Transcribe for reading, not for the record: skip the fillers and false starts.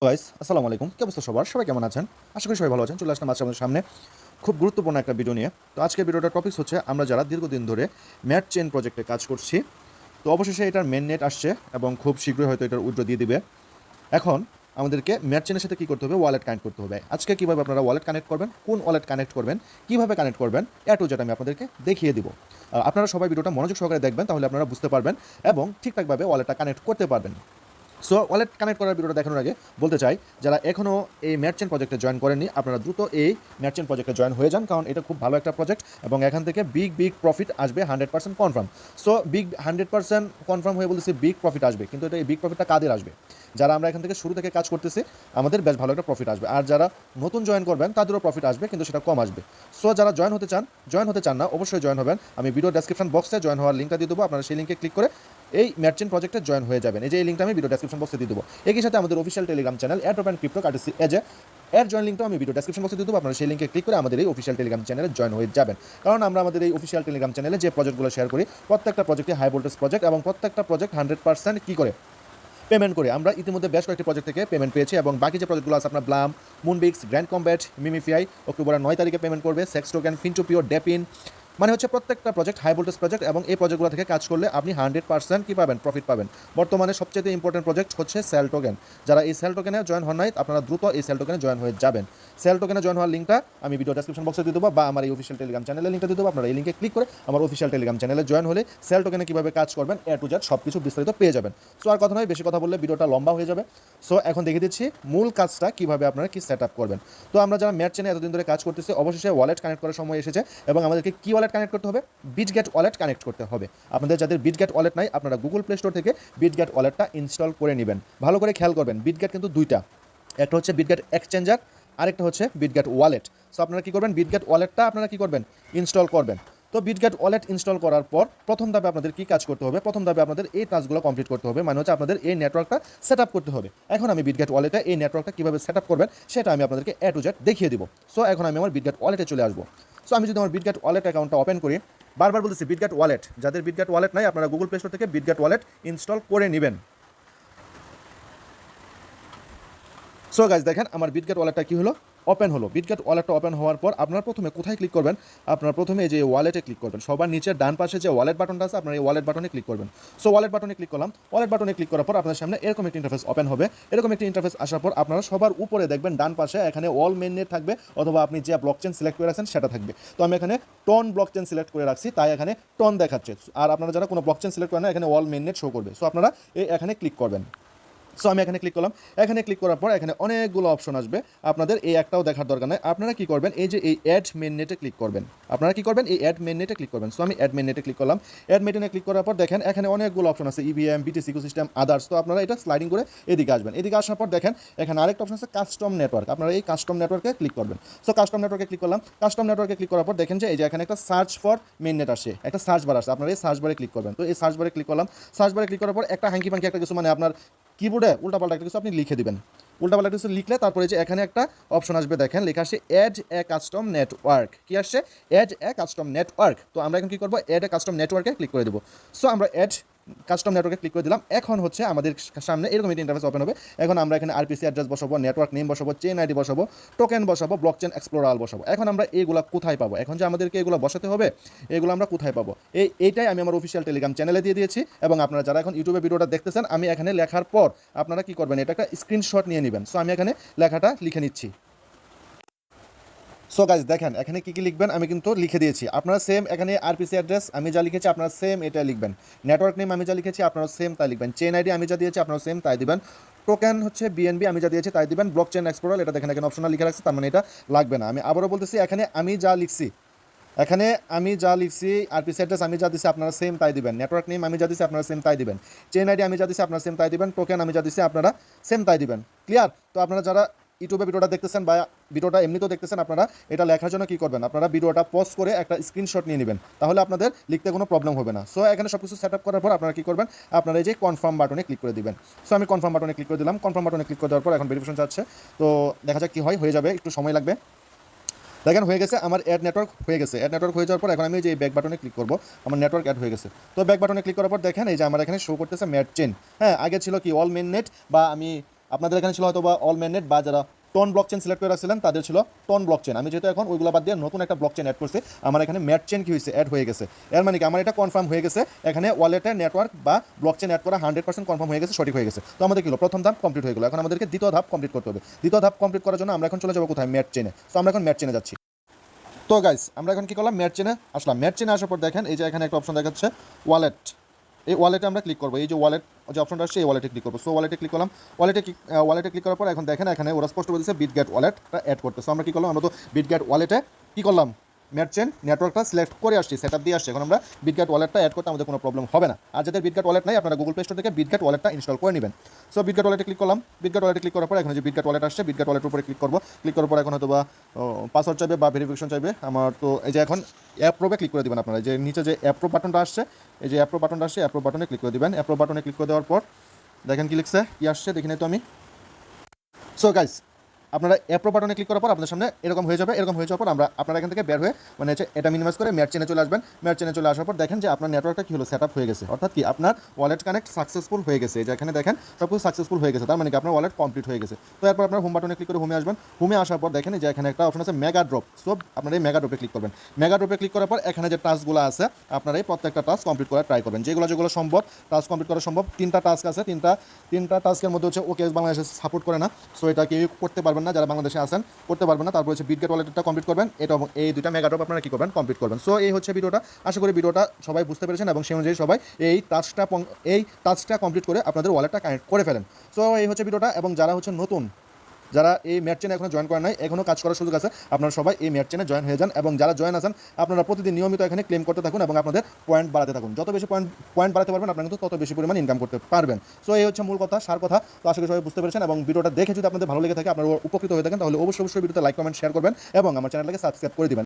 Guys আসসালামু আলাইকুম। কি অবস্থা সবার? সবাই কেমন আছেন? আশা করি সবাই ভালো আছেন। চলে আসলাম আজকে আমাদের সামনে খুব গুরুত্বপূর্ণ একটা ভিডিও নিয়ে। তো আজকের ভিডিওটার টপিকস হচ্ছে আমরা যারা দীর্ঘদিন ধরে ম্যাট চেইন প্রজেক্টে কাজ করছি। তো অবশেষে এটার মেইন নেট আসছে এবং খুব শীঘ্রই হয়তো এটার উইথড্র দিয়ে দিবে। এখন আমাদেরকে ম্যাট চেইনের সাথে কী করতে হবে? ওয়ালেট কানেক্ট করতে হবে। আজকে কীভাবে আপনারা ওয়ালেট কানেক্ট করবেন, কোন ওয়ালেট কানেক্ট করবেন, কীভাবে কানেক্ট করবেন, টু জেড আমি আপনাদেরকে দেখিয়ে দিব। আপনারা সবাই ভিডিওটা মনোযোগ সহকারে দেখবেন, তাহলে আপনারা বুঝতে পারবেন এবং ঠিকঠাকভাবে ওয়ালেটটা কানেক্ট করতে পারবেন। সো ওয়ালেট কানেক্ট করার ভিডিওটা দেখানোর আগে বলতে চাই, যারা এখনও এই ম্যাটচেন প্রজেক্টে জয়েন করেননি, আপনারা দ্রুত এই ম্যাটচেন প্রজেক্টে জয়েন হয়ে যান, কারণ এটা খুব ভালো একটা প্রজেক্ট এবং এখান থেকে বিগ প্রফিট আসবে 100% কনফার্ম। সো 100% কনফার্ম হয়ে বলতেছি বিগ প্রফিট আসবে, কিন্তু এটা এই বিগ প্রফিটটা কাদের আসবে? যারা আমরা এখান থেকে শুরু থেকে কাজ করতেছি, আমাদের বেশ ভালো একটা প্রফিট আসবে। আর যারা নতুন জয়েন করবেন তাদেরও প্রফিট আসবে, কিন্তু সেটা কম আসবে। সো যারা জয়েন হতে চান না, অবশ্যই জয়েন হবেন। আমি ভিডিও ডেসক্রিপশন বক্সে জয়েন হওয়ার লিঙ্কটা দিয়ে দেবো, আপনারা সেই লিঙ্কে ক্লিক করে এই ম্যাটচেন প্রজেক্টে জয়েন হয়ে যাবেন। এই যে এই লিঙ্কটা আমি ভিডিও ডেসক্রিপশন বক্সে দিয়ে দেবো। একই সাথে আমাদের official Telegram channel airdrop and crypto courtesy AJ এর জয়েন লিঙ্কটাও আমি ভিডিও ডেসক্রিপশন বক্সে দিয়ে দেবো, আপনারা সেই লিঙ্কে ক্লিক করে আমাদের এই অফিসিয়াল টেলিগ্রাম চ্যানেলে জয়েন হয়ে যাবেন। কারণ আমরা আমাদের এই অফিসিয়াল টেলিগ্রাম চ্যানেলে যে প্রজেক্টগুলো শেয়ার করি, প্রত্যেকটা প্রজেক্টে হাই ভোল্টেজ প্রজেক্ট এবং প্রত্যেকটা প্রজেক্ট 100% কী করে পেমেন্ট করে। আমরা ইতিমধ্যে বেশ কয়েকটি প্রজেক্ট থেকে পেমেন্ট পেয়েছি এবং বাকি যে প্রজেক্টগুলো আছে আপনার ব্লাম, মুনবিক্স, গ্র্যান্ড কম্ব্যাট, মিমিফিআই অক্টোবরের 9 তারিখে পেমেন্ট করবে, সেক্স টোকেন, ফিনটোপিও, ডেপিন, মানে হচ্ছে প্রত্যেকটা প্রজেক্ট হাই ভোল্টেজ প্রজেক্ট এবং এই প্রজেক্টগুলো থেকে কাজ করলে আপনি 100% কী পাবেন? প্রফিট পাবেন। বর্তমানে সবচেয়ে ইম্পর্টেন্ট প্রজেক্ট হচ্ছে সেল টোকেন। যারা এই সেল টোকেনে জয়েন হন নাই, আপনারা দ্রুত এই সেল টোকেনে জয়েন হয়ে যাবেন। সেল টোকেনে জয়েন হওয়ার লিঙ্কটা আমি ভিডিও ডেসক্রিপশন বক্সে দিয়ে দেবো বা আমার এই অফিসিয়াল টেলিগ্রাম চ্যানেলের লিঙ্কটা দিয়ে দেবো। আপনারা এই লিঙ্কে ক্লিক করে আমার অফিসিয়াল টেলিগ্রাম চ্যানেলে জয়েন হলে সেল টোকেনে কীভাবে কাজ করবেন টু জেড সব কিছু বিস্তারিত পেয়ে যাবেন। সো আর কথা নয়, বেশি কথা বললে ভিডিওটা লম্বা হয়ে যাবে। সো এখন দেখিয়ে দিচ্ছি মূল কাজটা কীভাবে আপনারা কি সেট আপ করবেন। তো আমরা যারা ম্যাট চেনে এতদিন ধরে কাজ করতেছি, অবশেষে ওয়ালেট কানেক্ট করার সময় এসেছে এবং আমাদেরকে কি ওয়ালেট কানেক্ট করতে হবে? বিটগেট ওয়ালেট কানেক্ট করতে হবে। আপনাদের যাদের বিটগেট ওয়ালেট নাই, আপনারা গুগল প্লে স্টোর থেকে বিটগেট ওয়ালেটটা ইনস্টল করে নেবেন। ভালো করে খেয়াল করবেন, বিটগেট কিন্তু দুইটা, একটা হচ্ছে বিটগেট এক্সচেঞ্জার, আরেকটা হচ্ছে বিটগেট ওয়ালেট। সো আপনারা কী করবেন? বিটগেট ওয়ালেটটা আপনারা কী করবেন? ইনস্টল করবেন। তো বিটগেট ওয়ালেট ইনস্টল করার পর প্রথম ধাপে আপনাদের কী কাজ করতে হবে? প্রথম ধাপে আপনাদের এই কাজগুলো কমপ্লিট করতে হবে, মানে হচ্ছে আপনাদের এই নেটওয়ার্কটা সেট আপ করতে হবে। এখন আমি বিটগেট ওয়ালেটে এই নেটওয়ার্কটা কীভাবে সেট আপ করবেন সেটা আমি আপনাদেরকে টু জেড দেখিয়ে দিব। সো এখন আমি আমার বিটগেট ওয়ালেটে চলে আসবো। সো আমি যদি আমার বিটগেট ওয়ালেট অ্যাকাউন্টটা ওপেন করি, বারবার বলতেছি বিটগেট ওয়ালেট, যাদের বিটগেট ওয়ালেট নাই আপনারা গুগল প্লে স্টোর থেকে বিটগেট ওয়ালেট ইনস্টল করে নেবেন। সো গাইজ দেখেন আমার বিটগেট ওয়ালেটটা কী হলো? ওপেন হলো। বিটগেট ওয়ালেটটা ওপেন হওয়ার পর আপনারা প্রথমে কোথায় ক্লিক করবেন? আপনারা প্রথমে এই যে ওয়ালেটে ক্লিক করবেন। সবার নিচের ডান পাশে যে ওয়ালেট বাটনটা আছে, আপনারা এই ওয়ালেট বাটনে ক্লিক করবেন। সো ওয়ালেট বাটনে ক্লিক করলাম। ওয়ালেট বাটনে ক্লিক করার পর আপনার সামনে এরকম একটি ইন্টারফেস ওপেন হবে। এরকম একটি ইন্টারফেস আসার পর আপনারা সবার উপরে দেখবেন ডান পাশে এখানে অল মেইননেট থাকবে, অথবা আপনি যে ব্লকচেন সিলেক্ট করে রাখছেন সেটা থাকবে। তো আমি এখানে টন ব্লকচেন সিলেক্ট করে রাখছি, তাই এখানে টন দেখাচ্ছে। আর আপনারা যারা কোনো ব্লকচেন সিলেক্ট করেন না, এখানে অল মেইননেট শো করবে। সো আপনারা এখানে ক্লিক করবেন। সো আমি এখানে ক্লিক করলাম। এখানে ক্লিক করার পর এখানে অনেকগুলো অপশন আসবে, আপনাদের এই একটাও দেখার দরকার নেই। আপনারা কী করবেন? এই যে এই অ্যাড মেইননেটে ক্লিক করবেন। আপনারা কী করবেন? এই অ্যাড মেইননেটে ক্লিক করবেন। সো আমি অ্যাড মেইননেটে ক্লিক করলাম। অ্যাড মেইননেটে ক্লিক করার পর দেখেন এখানে অনেকগুলো অপশন আছে, ইভিএম, বিটিসি ইকোসিস্টেম, আদার্স। তো আপনারা এটা স্লাইডিং করে এদিকে আসবেন। এদিকে আসার পর দেখেন এখানে আরেকটা অপশন আছে কাস্টম নেটওয়ার্ক। আপনারা এই কাস্টম নেটওয়ার্কে ক্লিক করবেন। সো কাস্টম নেটওয়ার্কে ক্লিক করলাম। কাস্টম নেটওয়ার্কে ক্লিক করার পর দেখেন যে এই যে এখানে একটা সার্চ ফর মেইননেট আসে, একটা সার্চ বার আসে। আপনারা এই সার্চ বারে ক্লিক করবেন। তো এই সার্চ বারে ক্লিক করলাম। সার্চ বারে ক্লিক করার পর একটা হাঙ্কি পাঙ্কি একটা কিছু, মানে আপনার কিবোর্ডে উল্টাপাল্টা একটা কিছু আপনি লিখে দিবেন। উল্টাপাল্টা কিছু লিখলে তারপরে যে এখানে একটা অপশন আসবে, দেখেন লেখা আসে অ্যাড এ কাস্টম নেটওয়ার্ক। কি আসছে? Add a custom network. তো আমরা এখন কী করবো? অ্যাড এ কাস্টম নেটওয়ার্কে ক্লিক করে দেবো। সো আমরা অ্যাড কাস্টম নেটওয়ার্কে ক্লিক করে দিলাম। এখন হচ্ছে আমাদের সামনে এরকম একটি ইন্টারফেস ওপেন হবে। এখন আমরা এখানে আরপিসি অ্যাড্রেস বসাবো, নেটওয়ার্ক নেম বসাবো, চেইন আইডি বসাবো, টোকেন বসাবো, ব্লকচেন এক্সপ্লোরার বসাবো। এখন আমরা এইগুলো কোথায় পাবো? এখন যে আমাদেরকে এগুলো বসাতে হবে, এগুলো আমরা কোথায় পাবো? এইটাই আমি আমার অফিসিয়াল টেলিগ্রাম চ্যানেলে দিয়ে দিয়েছি। এবং আপনারা যারা এখন ইউটিউবে ভিডিওটা দেখতেছেন, আমি এখানে লেখার পর আপনারা কী করবেন? এটা একটা স্ক্রিনশট নিয়ে নেবেন। সো আমি এখানে লেখাটা লিখে নিচ্ছি। সো গাইজ দেখেন এখানে কী কী লিখবেন আমি কিন্তু লিখে দিয়েছি। আপনারা সেম এখানে আরপিসি অ্যাড্রেস আমি যা লিখেছি আপনারা সেম এটা লিখবেন। নেটওয়ার্ক নেম আমি যা লিখেছি আপনারা সেম তাই লিখবেন। চেইন আইডি আমি যা দিয়েছি আপনারা সেম তাই দিবেন। টোকেন হচ্ছে বিএনবি আমি যা দিয়েছি তাই দিবেন। ব্লকচেন এক্সপ্লোরার এটা দেখেন এখানে অপশনাল লিখে রাখছে, তার মানে এটা লাগবে না। আমি আবারও বলতেছি, এখানে আমি যা লিখছি আরপিসি অ্যাড্রেস আমি যা দিচ্ছি আপনারা সেম তাই দিবেন। নেটওয়ার্ক নেম আমি যা দিচ্ছি আপনারা সেম তাই দিবেন। চেইন আইডি আমি যা দিচ্ছি আপনারা সেম তাই দিবেন। টোকেন আমি যা দিচ্ছি আপনারা সেম তাই দিবেন। ক্লিয়ার? তো আপনারা যারা ইউটিউবে ভিডিওটা দেখতেছেন বা ভিডিওটা এমনিতেও দেখতেছেন, আপনারা এটা লেখার জন্য কী করবেন? আপনারা ভিডিওটা পজ করে একটা স্ক্রিনশট নিয়ে নেবেন, তাহলে আপনাদের লিখতে কোনো প্রবলেম হবে না। সো এখানে সব কিছু সেট আপ করার পর আপনারা কী করবেন? আপনারা এই যে কনফার্ম বাটনে ক্লিক করে দিবেন। সো আমি কনফার্ম বাটনে ক্লিক করে দিলাম। কনফার্ম বাটনে ক্লিক করে দেওয়ার পর এখন ভেরিফিকেশন যাচ্ছে। তো দেখা যাক কী হয়, হয়ে যাবে, একটু সময় লাগবে। দেখেন হয়ে গেছে, আমার অ্যাড নেটওয়ার্ক হয়ে গেছে। অ্যাড নেটওয়ার্ক হয়ে যাওয়ার পর এখন আমি যে ব্যাক বাটনে ক্লিক করবো, আমার নেটওয়ার্ক অ্যাড হয়ে গেছে। তো ব্যাক বাটনে ক্লিক করার পর দেখেন এই যে আমার এখানে শো করতেছে ম্যাট চেন। হ্যাঁ, আগে ছিল কি অল মেইন নেট, বা আমি আপনাদের এখানে ছিল হয়তো বা অল ম্যাননেট বা যারা টন ব্লক চেন সিলেক্ট করে রাখছিলেন তাদের ছিল টন ব্লক চেন। আমি যেহেতু এখন ওইগুলো বাদ দিয়ে নতুন একটা ব্লক চেন অ্যাড করছি, আমার এখানে ম্যাট চেন কি হয়েছে, অ্যাড হয়ে গেছে। এর মানে কি আমার এটা কনফার্ম হয়ে গেছে, এখানে ওয়ালেটে নেটওয়ার্ক বা ব্লক চেন অ্যাড করা 100% কনফার্ম হয়ে গেছে, সঠিক হয়ে গেছে। তো আমাদের কি হলো, প্রথম ধাপ কমপ্লিট হয়ে গেলো। এখন আমাদেরকে দ্বিতীয় ধাপ কমপ্লিট করতে হবে। দ্বিতীয় ধাপ কমপ্লিট করার জন্য আমরা এখন চলে যাবো কোথায়, ম্যাট চেনে। তো আমরা এখন ম্যাট চেনে যাচ্ছি। তো গাইস আমরা এখন কি করলাম, ম্যাট চেনে আসলাম। ম্যাট চেনে আসার পর দেখেন এই যে এখানে একটা অপশন দেখাচ্ছে ওয়ালেট। এই ওয়ালেটে আমরা ক্লিক করবো, এই যে ওয়ালেট যে অপশনটা আসছে এই ওয়ালেটে ক্লিক করবো। সো ওয়ালেটে ক্লিক করলাম। ওয়ালেটে ক্লিক করার পর এখন দেখেন এখানে ওরা স্পষ্ট বলছে বিটগেট ওয়ালেটটা অ্যাড করতে। সো আমরা কি করলাম, আমরা তো বিটগেট ওয়ালেটে কি করলাম, ম্যাটচেন নেটওয়ার্কটা সিলেক্ট করে আসছি, সেটআপ দিয়ে আসছে। এখন আমরা বিটগেট ওয়ালেটটা অ্যাড করতে আমাদের কোনো প্রবলেম হবে না। আর যাদের বিটগেট ওয়ালেট নাই আপনারা গুগল প্লে স্টোর থেকে বিটগেট ওয়ালেটটা ইনস্টল করে নেবেন। সো বিটগেট ওয়ালেটে ক্লিক করলাম। বিটগেট ওয়ালেটে ক্লিক করার পর এখন যে বিটগেট ওয়ালেট আসছে, বিটগেট ওয়ালেটের উপরে ক্লিক করবো। ক্লিক করার পর এখন হয়তো বা পাসওয়ার্ড চাইবে বা ভেরিফিকেশন চাইবে আমার। তো এই যে এখন অ্যাপ্রুভে ক্লিক করে দেবেন আপনারা, যে নিচে যে অ্যাপ্রুভ বাটনটা আসছে, এই যে অ্যাপ্রুভ বাটনটা আসছে, অ্যাপ্রুভ বাটনে ক্লিক করে দেবেন। অ্যাপ্রুভ বাটনে ক্লিক করে দেওয়ার পর দেখেন কি লিখছে, কি আসছে দেখি নাই তো আমি। সো গাইস আপনারা অ্যাপ্রো বাটনে ক্লিক করার পর আপনার সামনে এরকম হয়ে যাবে। এরকম হয়ে যাওয়ার পর আপনারা এখান থেকে বের হয়ে মানে হচ্ছে এটা মিনিমাইজ করে ম্যাট চেনে চলে আসবেন। ম্যাট চেনে চলে আসার পর দেখেন যে আপনার নেটওয়ার্কটা কী হলো, সেট আপ হয়ে গেছে। অর্থাৎ কি আপনার ওয়ালেট কানেক্ট সাকসেসফুল হয়ে গেছে। এই যে এখানে দেখেন সব কিছু সাকসেসফুল হয়ে গেছে, তার মানে কি আপনার ওয়ালেট কমপ্লিট হয়ে গেছে। তো এরপর আপনার হোম বাটনে ক্লিক করে হোমে আসবেন। হোমে আসার পর দেখেন যে এখানে একটা অপশন আছে মেগা ড্রপ। সো আপনারা এই মেগা ড্রপে ক্লিক করবেন। মেগা ড্রপে ক্লিক করার পর এখানে যে টাস্কগুলো আছে আপনারা এই প্রত্যেকটা টাস্ক কমপ্লিট করার ট্রাই করবেন, যেগুলো সম্ভব টাস্ক কমপ্লিট করা সম্ভব। 3টা টাস্ক আছে, তিনটা টাস্কের মধ্যে হচ্ছে ওকে বাংলাদেশে সাপোর্ট করে না, সো এটা কেউ করতে পারবেন না, যারা বাংলাদেশে আছেন করতে পারবেন না। তারপর হচ্ছে বিটগেট ওয়ালেটটা কমপ্লিট করবেন, এটা এই দুইটা মেগা ড্রপ আপনারা কি করবেন, কমপ্লিট করবেন। সো এই হচ্ছে ভিডিওটা। আশা করি ভিডিওটা সবাই বুঝতে পেরেছেন এবং সেই অনুযায়ী সবাই এই টাস্কটা কমপ্লিট করে আপনাদের ওয়ালেটটা কানেক্ট করে ফেলেন। সো এই হচ্ছে ভিডিওটা। এবং যারা হচ্ছে নতুন, যারা এই ম্যাট চেনে এখনো জয়েন করেন নাই, এখনও কাজ করার সুযোগ আছে, আপনারা সবাই এই ম্যাট চেনে জয়েন হয়ে যান। এবং যারা জয়েন আছেন আপনারা প্রতিদিন নিয়মিত এখানে ক্লেম করতে থাকুন এবং আপনাদের পয়েন্ট বাড়াতে থাকুন। যত বেশি পয়েন্ট বাড়াতে পারবেন আপনারা কিন্তু তত বেশি পরিমাণ ইনকাম করতে পারবেন। সো এই হচ্ছে মূল কথা, সার কথা। তো আশা করি সবাই বুঝতে পেরেছেন এবং ভিডিওটা দেখে যদি আপনাদের ভালো লেগে থাকে, আপনারা উপকৃত হয়ে থাকেন, তাহলে অবশ্যই ভিডিওতে লাইক কমেন্ট শেয়ার করবেন এবং আমার চ্যানেলটাকে সাবস্ক্রাইব করে দিবেন।